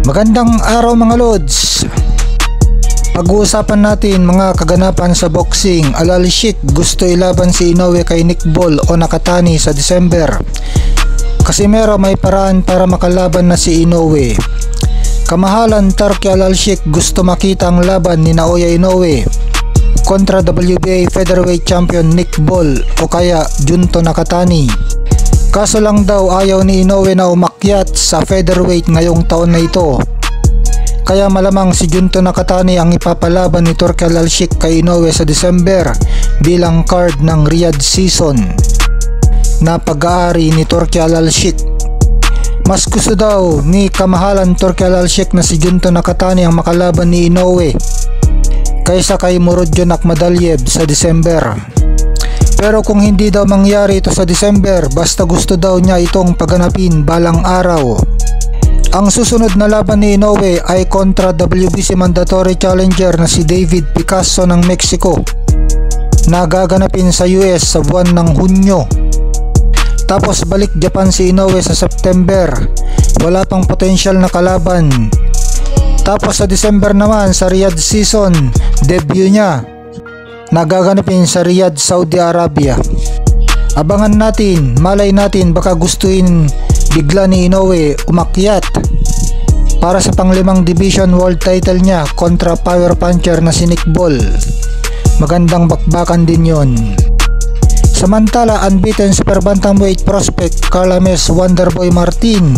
Magandang araw mga lods. Pag-uusapan natin mga kaganapan sa boxing. Al Sheikh gusto ilaban si Inoue kay Nick Ball o Nakatani sa December. Casimero may paraan para makalaban na si Inoue. Kamahalan Turkey Al Sheikh gusto makita ang laban ni Naoya Inoue kontra WBA featherweight champion Nick Ball o kaya Junto Nakatani. Kaso lang daw ayaw ni Inoue na umakyat sa featherweight ngayong taon na ito. Kaya malamang si Junto Nakatani ang ipapalaban ni Turkey Al Sheikh kay Inoue sa December bilang card ng Riyadh season na pag-aari ni Turkey Al Sheikh. Mas gusto daw ni kamahalan Turkey Al Sheikh na si Junto Nakatani ang makalaban ni Inoue kaysa kay Murodjon Akhmadaliev sa December. Pero kung hindi daw mangyari ito sa December, basta gusto daw niya itong pagganapin balang araw. Ang susunod na laban ni Inoue ay kontra WBC mandatory challenger na si David Picasso ng Mexico na gaganapin sa US sa buwan ng Hunyo. Tapos balik Japan si Inoue sa September, wala pang potential na kalaban. Tapos sa December naman sa Riyadh season, debut niya nagaganapin sa Riyadh, Saudi Arabia. Abangan natin, malay natin baka gustuin bigla ni Inoue umakyat para sa pang-5 division world title niya kontra power puncher na si Nick Ball. Magandang bakbakan din yon. Samantala, unbeaten super bantamweight prospect Carlames Wonderboy Martin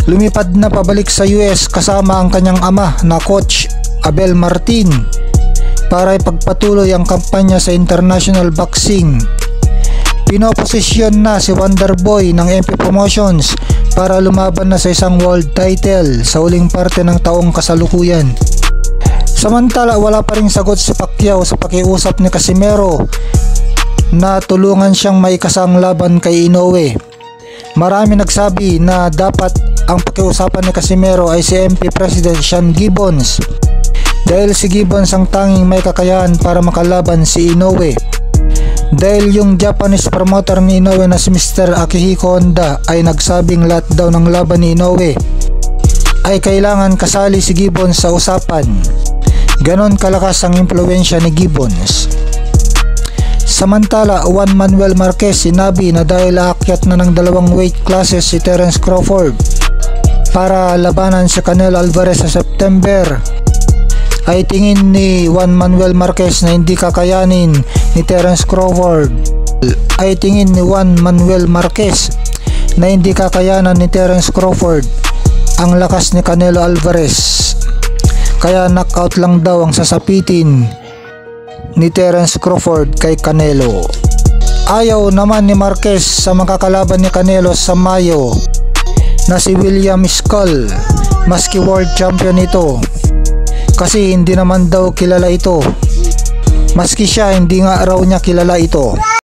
lumipad na pabalik sa US kasama ang kanyang ama na coach Abel Martin para ipagpatuloy ang kampanya sa international boxing. Pinoposisyon na si Wonderboy ng MP Promotions para lumaban na sa isang world title sa huling parte ng taong kasalukuyan. Samantala, wala pa ring sagot si Pacquiao sa pakiusap ni Casimero na tulungan siyang maikasang laban kay Inoue. Marami nagsabi na dapat ang pakiusapan ni Casimero ay si MP President Sean Gibbons dahil si Gibbons ang tanging may kakayahan para makalaban si Inoue. Dahil yung Japanese promoter ni Inoue na si Mr. Akihiko Honda ay nagsabing lahat daw ng laban ni Inoue ay kailangan kasali si Gibbons sa usapan. Ganon kalakas ang impluwensya ni Gibbons. Samantala, Juan Manuel Marquez sinabi na dahil aakyat na ng 2 weight classes si Terence Crawford para labanan si Canelo Alvarez sa September, ay tingin ni Juan Manuel Marquez na hindi kakayanin ni Terence Crawford. Ay tingin ni Juan Manuel Marquez na hindi kakayanan ni Terence Crawford ang lakas ni Canelo Alvarez. Kaya knockout lang daw ang sasapitin ni Terence Crawford kay Canelo. Ayaw naman ni Marquez sa makakalaban ni Canelo sa Mayo na si William Skull, maski world champion ito, kasi hindi naman daw kilala ito. Maski siya, hindi nga raw niya kilala ito.